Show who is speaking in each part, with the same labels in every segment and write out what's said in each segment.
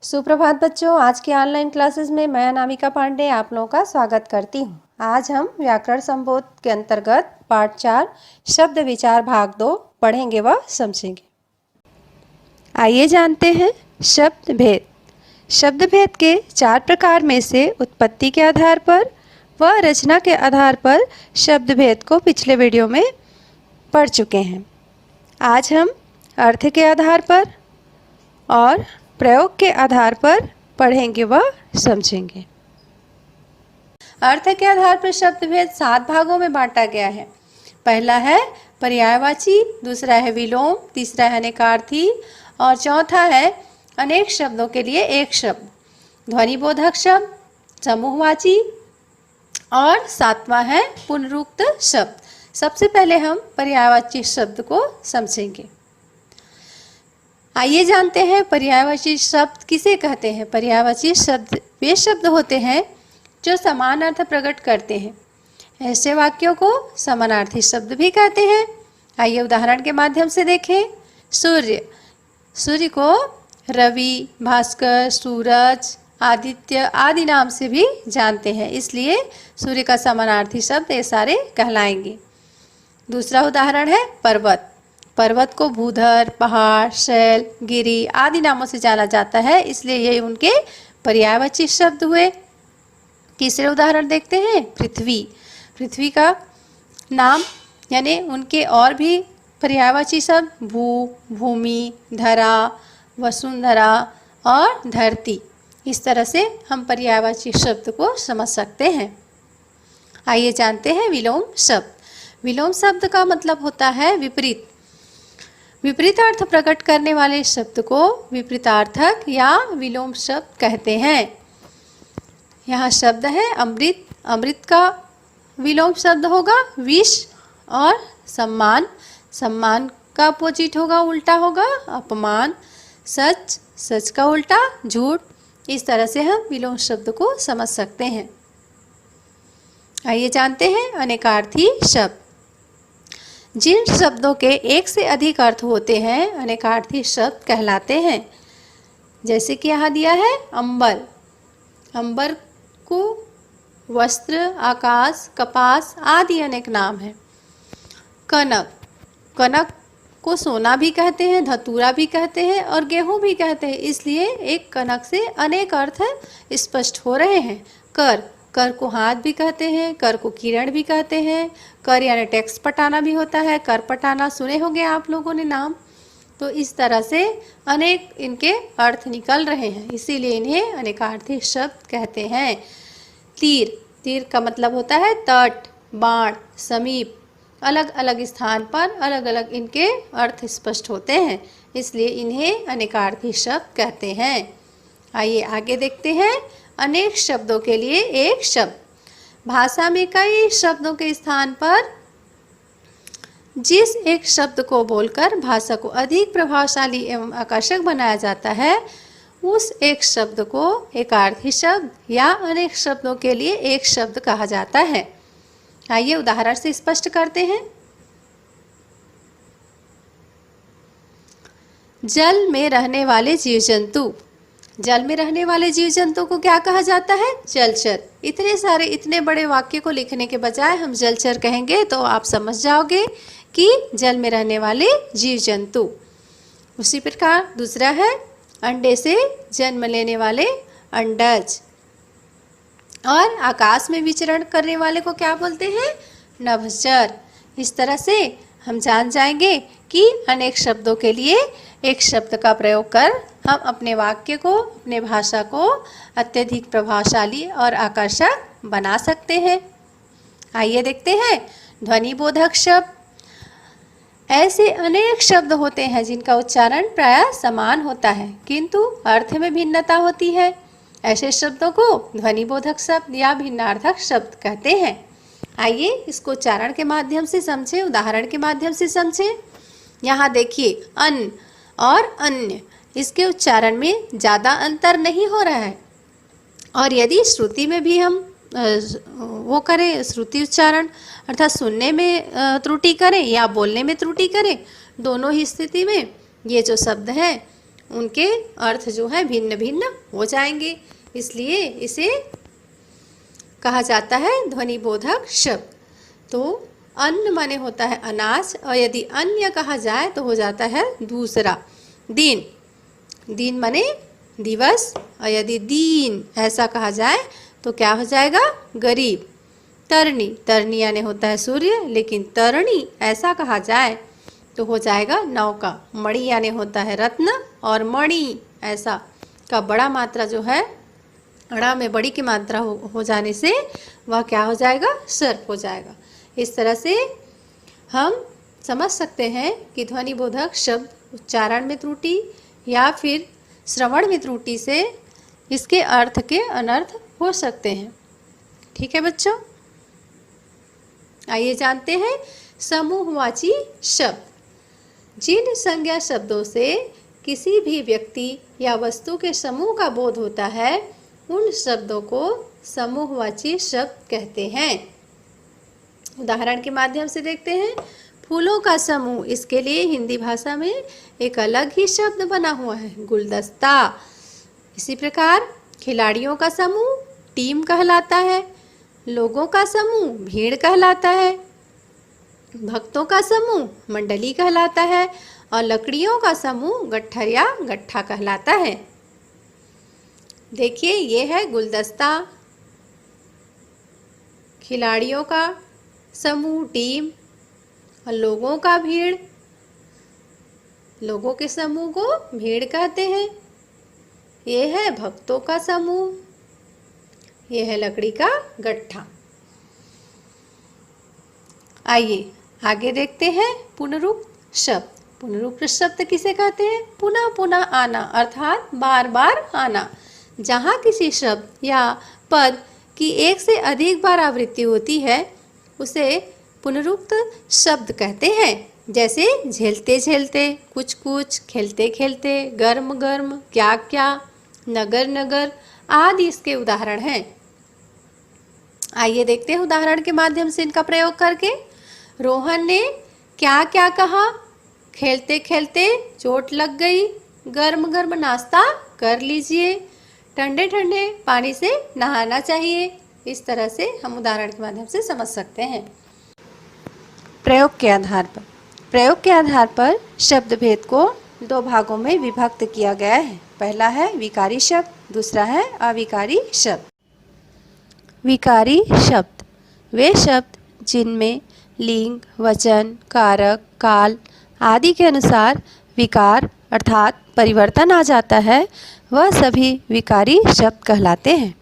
Speaker 1: सुप्रभात बच्चों, आज की ऑनलाइन क्लासेस में मैं अनामिका पांडे आप लोगों का स्वागत करती हूँ। आज हम व्याकरण संबोध के अंतर्गत पाठ 4 शब्द विचार भाग 2 पढ़ेंगे व समझेंगे। आइए जानते हैं शब्द भेद। शब्द भेद के 4 प्रकार में से उत्पत्ति के आधार पर व रचना के आधार पर शब्द भेद को पिछले वीडियो में पढ़ चुके हैं। आज हम अर्थ के आधार पर और प्रयोग के आधार पर पढ़ेंगे व समझेंगे। अर्थ के आधार पर शब्द भेद 7 भागों में बांटा गया है। पहला है पर्यायवाची, दूसरा है विलोम, तीसरा है अनेकार्थी और चौथा है अनेक शब्दों के लिए एक शब्द, ध्वनिबोधक शब्द, समूहवाची और 7वां है पुनरुक्त शब्द। सबसे पहले हम पर्यायवाची शब्द को समझेंगे। आइए जानते हैं पर्यायवाची शब्द किसे कहते हैं। पर्यायवाची शब्द वे शब्द होते हैं जो समान अर्थ प्रकट करते हैं। ऐसे वाक्यों को समानार्थी शब्द भी कहते हैं। आइए उदाहरण के माध्यम से देखें। सूर्य, सूर्य को रवि, भास्कर, सूरज, आदित्य आदि नाम से भी जानते हैं, इसलिए सूर्य का समानार्थी शब्द ये सारे कहलाएंगे। दूसरा उदाहरण है पर्वत। पर्वत को भूधर, पहाड़, शैल, गिरी आदि नामों से जाना जाता है, इसलिए ये उनके पर्यायवाची शब्द हुए। तीसरे उदाहरण देखते हैं पृथ्वी। पृथ्वी का नाम यानी उनके और भी पर्यायवाची शब्द भू, भूमि, धरा, वसुंधरा और धरती। इस तरह से हम पर्यायवाची शब्द को समझ सकते हैं। आइए जानते हैं विलोम शब्द। विलोम शब्द का मतलब होता है विपरीत। विपरीतार्थ प्रकट करने वाले शब्द को विपरीतार्थक या विलोम शब्द कहते हैं। यहाँ शब्द है अमृत। अमृत का विलोम शब्द होगा विष और सम्मान। सम्मान का अपोजिट होगा, उल्टा होगा अपमान। सच, सच का उल्टा झूठ। इस तरह से हम विलोम शब्द को समझ सकते हैं। आइए जानते हैं अनेकार्थी शब्द। जिन शब्दों के एक से अधिक अर्थ होते हैं अनेकार्थी शब्द कहलाते हैं। जैसे कि यहाँ दिया है अंबर। अंबर को वस्त्र, आकाश, कपास आदि अनेक नाम हैं। कनक, कनक को सोना भी कहते हैं, धतूरा भी कहते हैं और गेहूं भी कहते हैं, इसलिए एक कनक से अनेक अर्थ स्पष्ट हो रहे हैं। कर, कर को हाथ भी कहते हैं, कर को किरण भी कहते हैं। कर यानी टैक्स पटाना भी होता है, कर पटाना सुने होंगे आप लोगों ने नाम। तो इस तरह से अनेक इनके अर्थ निकल रहे हैं, इसीलिए इन्हें अनेकार्थी शब्द कहते हैं। तीर, तीर का मतलब होता है तट, बाण, समीप। अलग अलग स्थान पर अलग अलग इनके अर्थ स्पष्ट होते हैं, इसलिए इन्हें अनेकार्थी शब्द कहते हैं। आइए आगे देखते हैं अनेक शब्दों के लिए एक शब्द। भाषा में कई शब्दों के स्थान पर जिस एक शब्द को बोलकर भाषा को अधिक प्रभावशाली एवं आकर्षक बनाया जाता है, उस एक शब्द को एकार्थी शब्द या अनेक शब्दों के लिए एक शब्द कहा जाता है। आइए उदाहरण से स्पष्ट करते हैं। जल में रहने वाले जीव जंतु। जल में रहने वाले जीव जंतु को क्या कहा जाता है? जलचर। इतने सारे इतने बड़े वाक्य को लिखने के बजाय हम जलचर कहेंगे तो आप समझ जाओगे कि जल में रहने वाले जीव जंतु। उसी प्रकार दूसरा है अंडे से जन्म लेने वाले अंडज। और आकाश में विचरण करने वाले को क्या बोलते हैं? नभश्चर। इस तरह से हम जान जाएंगे कि अनेक शब्दों के लिए एक शब्द का प्रयोग कर हम अपने वाक्य को, अपने भाषा को अत्यधिक प्रभावशाली और आकर्षक बना सकते हैं। आइए देखते हैं ध्वनिबोधक शब्द। ऐसे अनेक शब्द होते हैं जिनका उच्चारण प्रायः समान होता है किंतु अर्थ में भिन्नता होती है। ऐसे शब्दों को ध्वनिबोधक शब्द या भिन्नार्थक शब्द कहते हैं। आइए इसको उच्चारण के माध्यम से समझें, उदाहरण के माध्यम से समझें। यहाँ देखिए अन्न और अन्य, इसके उच्चारण में ज़्यादा अंतर नहीं हो रहा है। और यदि श्रुति में भी हम वो करें, श्रुति उच्चारण अर्थात सुनने में त्रुटि करें या बोलने में त्रुटि करें, दोनों ही स्थिति में ये जो शब्द है उनके अर्थ जो है भिन्न भिन्न हो जाएंगे, इसलिए इसे कहा जाता है ध्वनिबोधक शब्द। तो अन्न माने होता है अनाज, और यदि अन्य कहा जाए तो हो जाता है दूसरा। दिन, दिन माने दिवस, और यदि दीन ऐसा कहा जाए तो क्या हो जाएगा? गरीब। तरनी, तरनी यानी होता है सूर्य, लेकिन तरणी ऐसा कहा जाए तो हो जाएगा नौका। मणि यानी होता है रत्न, और मणि ऐसा का बड़ा मात्रा जो है, अड़ा में बड़ी की मात्रा हो जाने से वह क्या हो जाएगा? सर्प हो जाएगा। इस तरह से हम समझ सकते हैं कि ध्वनिबोधक शब्द उच्चारण में त्रुटि या फिर श्रवण में त्रुटि से इसके अर्थ के अनर्थ हो सकते हैं। ठीक है बच्चों, आइए जानते हैं समूहवाची शब्द। जिन संज्ञा शब्दों से किसी भी व्यक्ति या वस्तु के समूह का बोध होता है, उन शब्दों को समूहवाची शब्द कहते हैं। उदाहरण के माध्यम से देखते हैं। फूलों का समूह, इसके लिए हिंदी भाषा में एक अलग ही शब्द बना हुआ है, गुलदस्ता। इसी प्रकार खिलाड़ियों का समूह टीम कहलाता है, लोगों का समूह भीड़ कहलाता है, भक्तों का समूह मंडली कहलाता है, और लकड़ियों का समूह गट्ठर या गट्ठा कहलाता है। देखिए, ये है गुलदस्ता, खिलाड़ियों का समूह टीम, और लोगों का भीड़, लोगों के समूह को भीड़ कहते हैं। ये है भक्तों का समूह, ये है लकड़ी का गट्ठा। आइए आगे देखते हैं पुनरुक्त शब्द। पुनरुक्त शब्द किसे कहते हैं? पुनः पुनः आना, अर्थात बार बार आना। जहाँ किसी शब्द या पद की एक से अधिक बार आवृत्ति होती है, उसे पुनरुक्त शब्द कहते हैं। जैसे झेलते झेलते, कुछ कुछ, खेलते खेलते, गर्म गर्म, क्या क्या, नगर नगर आदि इसके उदाहरण हैं। आइए देखते हैं उदाहरण के माध्यम से इनका प्रयोग करके। रोहन ने क्या क्या कहा? खेलते खेलते चोट लग गई, गर्म गर्म नाश्ता कर लीजिए, ठंडे ठंडे पानी से नहाना चाहिए। इस तरह से हम उदाहरण के माध्यम से समझ सकते हैं। प्रयोग के आधार पर शब्द भेद को दो भागों में विभक्त किया गया है। पहला है विकारी शब्द, दूसरा है अविकारी शब्द। विकारी शब्द वे शब्द जिनमें लिंग, वचन, कारक, काल आदि के अनुसार विकार अर्थात परिवर्तन आ जाता है, वह सभी विकारी शब्द कहलाते हैं।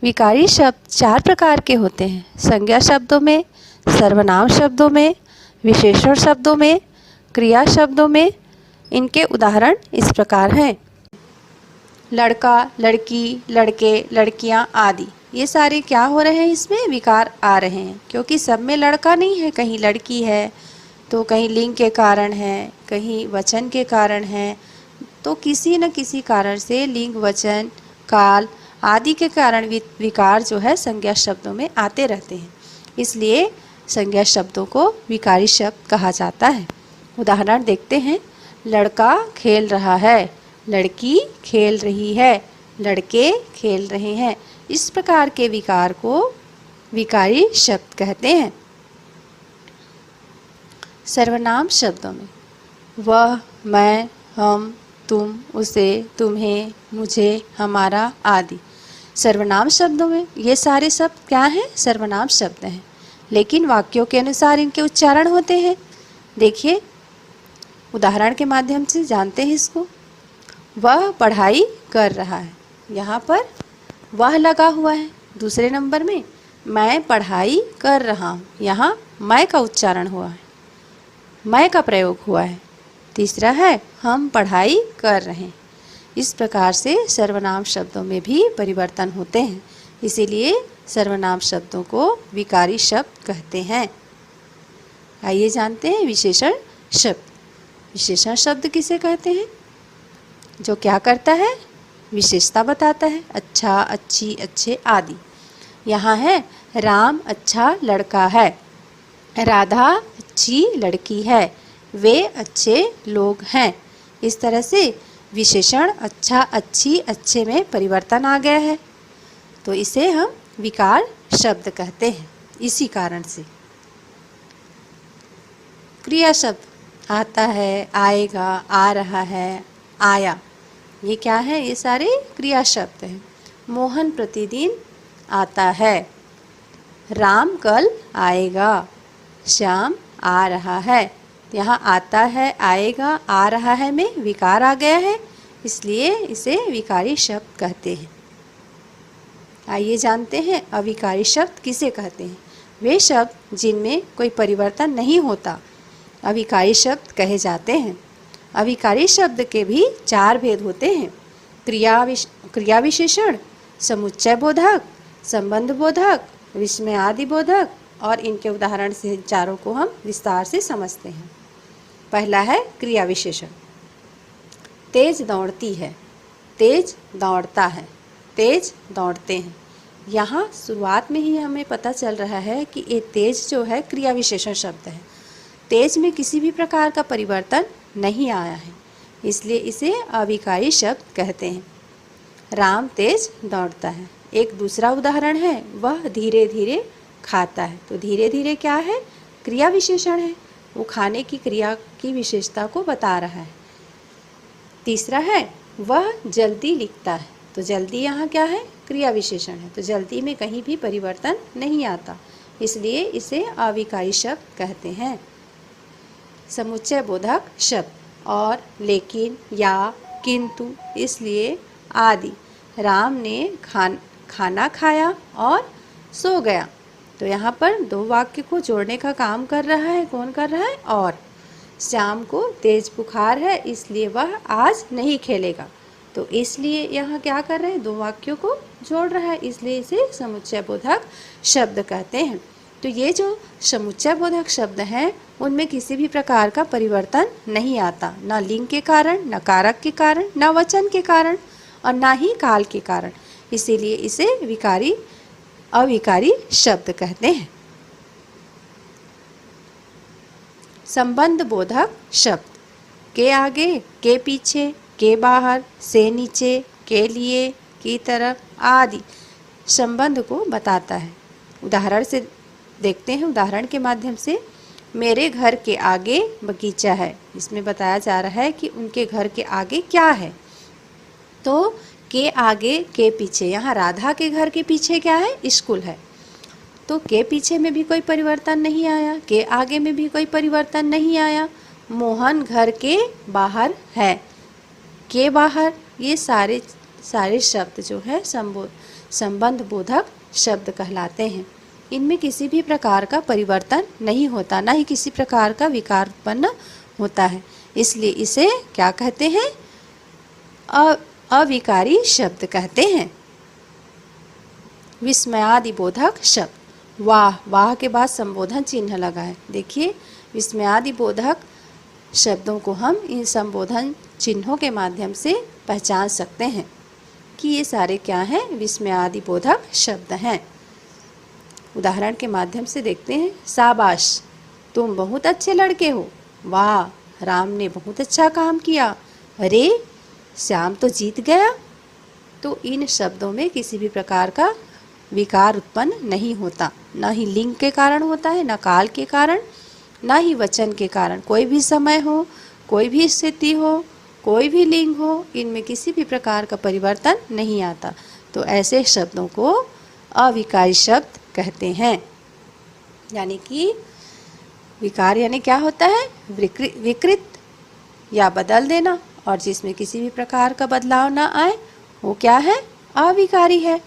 Speaker 1: विकारी शब्द चार प्रकार के होते हैं: संज्ञा शब्दों में, सर्वनाम शब्दों में, विशेषण शब्दों में, क्रिया शब्दों में। इनके उदाहरण इस प्रकार हैं: लड़का, लड़की, लड़के, लड़कियां आदि। ये सारे क्या हो रहे हैं? इसमें विकार आ रहे हैं, क्योंकि सब में लड़का नहीं है। कहीं लड़की है तो कहीं लिंग के कारण है, कहीं वचन के कारण है। तो किसी न किसी कारण से लिंग, वचन, काल आदि के कारण विकार जो है संज्ञा शब्दों में आते रहते हैं। इसलिए संज्ञा शब्दों को विकारी शब्द कहा जाता है। उदाहरण देखते हैं। लड़का खेल रहा है, लड़की खेल रही है, लड़के खेल रहे हैं। इस प्रकार के विकार को विकारी शब्द कहते हैं। सर्वनाम शब्दों में वह, मैं, हम, तुम, उसे, तुम्हें, मुझे, हमारा आदि। सर्वनाम शब्दों में ये सारे शब्द क्या हैं? सर्वनाम शब्द हैं, लेकिन वाक्यों के अनुसार इनके उच्चारण होते हैं। देखिए, उदाहरण के माध्यम से जानते हैं इसको। वह पढ़ाई कर रहा है, यहाँ पर वह लगा हुआ है। दूसरे नंबर में मैं पढ़ाई कर रहा हूँ, यहाँ मैं का उच्चारण हुआ है, मैं का प्रयोग हुआ है। तीसरा है हम पढ़ाई कर रहे हैं। इस प्रकार से सर्वनाम शब्दों में भी परिवर्तन होते हैं, इसीलिए सर्वनाम शब्दों को विकारी शब्द कहते हैं। आइए जानते हैं विशेषण शब्द। विशेषण शब्द किसे कहते हैं? जो क्या करता है? विशेषता बताता है, अच्छा, अच्छी, अच्छे आदि। यहाँ है राम अच्छा लड़का है, राधा अच्छी लड़की है, वे अच्छे लोग हैं। इस तरह से विशेषण अच्छा, अच्छी, अच्छे में परिवर्तन आ गया है, तो इसे हम विकार शब्द कहते हैं। इसी कारण से क्रिया शब्द आता है, आएगा, आ रहा है, आया, ये क्या है? ये सारे क्रिया शब्द हैं। मोहन प्रतिदिन आता है, राम कल आएगा, श्याम आ रहा है। यहाँ आता है, आएगा, आ रहा है में विकार आ गया है, इसलिए इसे विकारी शब्द कहते हैं। आइए जानते हैं अविकारी शब्द किसे कहते हैं। वे शब्द जिनमें कोई परिवर्तन नहीं होता अविकारी शब्द कहे जाते हैं। अविकारी शब्द के भी 4 भेद होते हैं। क्रिया विशेषण, समुच्चय बोधक, संबंध बोधक, विस्मयादि बोधक, और इनके उदाहरण से चारों को हम विस्तार से समझते हैं। पहला है क्रिया विशेषण। तेज दौड़ती है, तेज दौड़ता है, तेज दौड़ते हैं। यहाँ शुरुआत में ही हमें पता चल रहा है कि ये तेज जो है क्रिया विशेषण शब्द है। तेज में किसी भी प्रकार का परिवर्तन नहीं आया है, इसलिए इसे अविकारी शब्द कहते हैं। राम तेज दौड़ता है। एक दूसरा उदाहरण है, वह धीरे धीरे खाता है। तो धीरे धीरे क्या है? क्रिया विशेषण है, वो खाने की क्रिया की विशेषता को बता रहा है। तीसरा है, वह जल्दी लिखता है। तो जल्दी यहाँ क्या है? क्रिया विशेषण है, तो जल्दी में कहीं भी परिवर्तन नहीं आता, इसलिए इसे अविकारी शब्द कहते हैं। समुच्चय बोधक शब्द और, लेकिन, या, किंतु, इसलिए, आदि। राम ने खाना खाया और सो गया। तो यहाँ पर 2 वाक्य को जोड़ने का काम कर रहा है। कौन कर रहा है? और। श्याम को तेज बुखार है, इसलिए वह आज नहीं खेलेगा। तो इसलिए यहाँ क्या कर रहे हैं? 2 वाक्यों को जोड़ रहा है, इसलिए इसे समुच्चय बोधक शब्द कहते हैं। तो ये जो समुच्चय बोधक शब्द हैं उनमें किसी भी प्रकार का परिवर्तन नहीं आता, ना लिंग के कारण, न कारक के कारण, न वचन के कारण, और ना ही काल के कारण। इसीलिए इसे अविकारी शब्द कहते हैं। संबंध बोधक शब्द। के आगे, के पीछे, के बाहर, से नीचे, के लिए, की तरफ आदि संबंध को बताता है। उदाहरण से देखते हैं, उदाहरण के माध्यम से। मेरे घर के आगे बगीचा है। इसमें बताया जा रहा है कि उनके घर के आगे क्या है। तो के आगे, के पीछे, यहाँ राधा के घर के पीछे क्या है? स्कूल है। तो के पीछे में भी कोई परिवर्तन नहीं आया, के आगे में भी कोई परिवर्तन नहीं आया। मोहन घर के बाहर है, के बाहर, ये सारे शब्द जो है संबंध बोधक शब्द कहलाते हैं। इनमें किसी भी प्रकार का परिवर्तन नहीं होता, ना ही किसी प्रकार का विकार उत्पन्न होता है, इसलिए इसे क्या कहते हैं? अविकारी शब्द कहते हैं। विस्मयादि बोधक शब्द। वाह, वाह के बाद संबोधन चिन्ह लगा है। देखिए, विस्मयादि बोधक शब्दों को हम इन संबोधन चिन्हों के माध्यम से पहचान सकते हैं कि ये सारे क्या हैं? विस्मयादि बोधक शब्द हैं। उदाहरण के माध्यम से देखते हैं। शाबाश, तुम बहुत अच्छे लड़के हो। वाह, राम ने बहुत अच्छा काम किया। अरे, श्याम तो जीत गया। तो इन शब्दों में किसी भी प्रकार का विकार उत्पन्न नहीं होता, ना ही लिंग के कारण होता है, ना काल के कारण, ना ही वचन के कारण। कोई भी समय हो, कोई भी स्थिति हो, कोई भी लिंग हो, इनमें किसी भी प्रकार का परिवर्तन नहीं आता। तो ऐसे शब्दों को अविकारी शब्द कहते हैं। यानी कि विकार यानी क्या होता है? विकृत या बदल देना, और जिसमें किसी भी प्रकार का बदलाव ना आए वो क्या है? अविकारी है।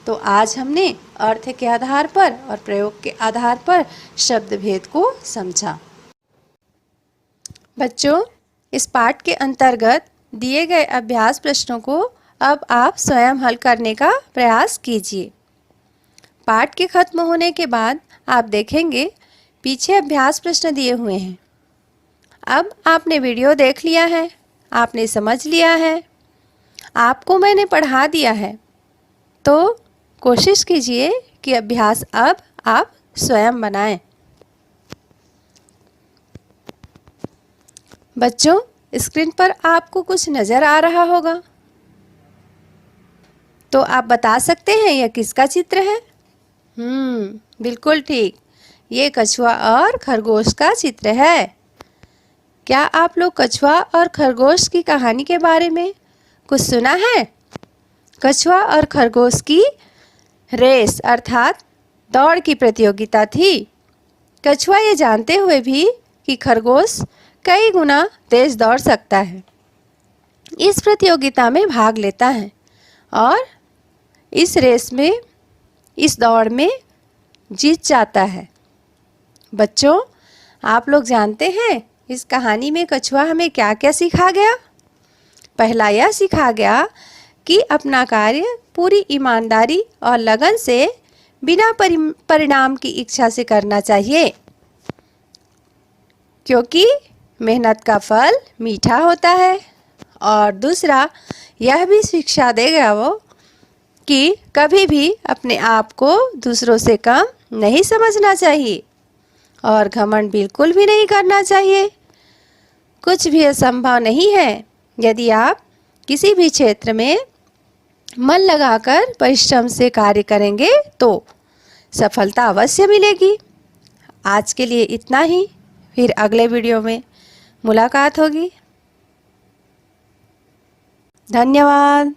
Speaker 1: तो आज हमने अर्थ के आधार पर और प्रयोग के आधार पर शब्द भेद को समझा। बच्चों, इस पाठ के अंतर्गत दिए गए अभ्यास प्रश्नों को अब आप स्वयं हल करने का प्रयास कीजिए। पाठ के खत्म होने के बाद आप देखेंगे पीछे अभ्यास प्रश्न दिए हुए हैं। अब आपने वीडियो देख लिया है, आपने समझ लिया है, आपको मैंने पढ़ा दिया है, तो कोशिश कीजिए कि अभ्यास अब आप स्वयं बनाएं। बच्चों, स्क्रीन पर आपको कुछ नज़र आ रहा होगा, तो आप बता सकते हैं यह किसका चित्र है? बिल्कुल ठीक, ये कछुआ और खरगोश का चित्र है। क्या आप लोग कछुआ और खरगोश की कहानी के बारे में कुछ सुना है? कछुआ और खरगोश की रेस अर्थात दौड़ की प्रतियोगिता थी। कछुआ ये जानते हुए भी कि खरगोश कई गुना तेज दौड़ सकता है, इस प्रतियोगिता में भाग लेता है और इस रेस में, इस दौड़ में जीत जाता है। बच्चों, आप लोग जानते हैं इस कहानी में कछुआ हमें क्या क्या सिखा गया? पहला यह सिखा गया कि अपना कार्य पूरी ईमानदारी और लगन से बिना परिणाम की इच्छा से करना चाहिए, क्योंकि मेहनत का फल मीठा होता है। और दूसरा यह भी शिक्षा देगा वो कि कभी भी अपने आप को दूसरों से कम नहीं समझना चाहिए और घमंड बिल्कुल भी नहीं करना चाहिए। कुछ भी असंभव नहीं है यदि आप किसी भी क्षेत्र में मन लगाकर परिश्रम से कार्य करेंगे तो सफलता अवश्य मिलेगी। आज के लिए इतना ही, फिर अगले वीडियो में मुलाकात होगी। धन्यवाद।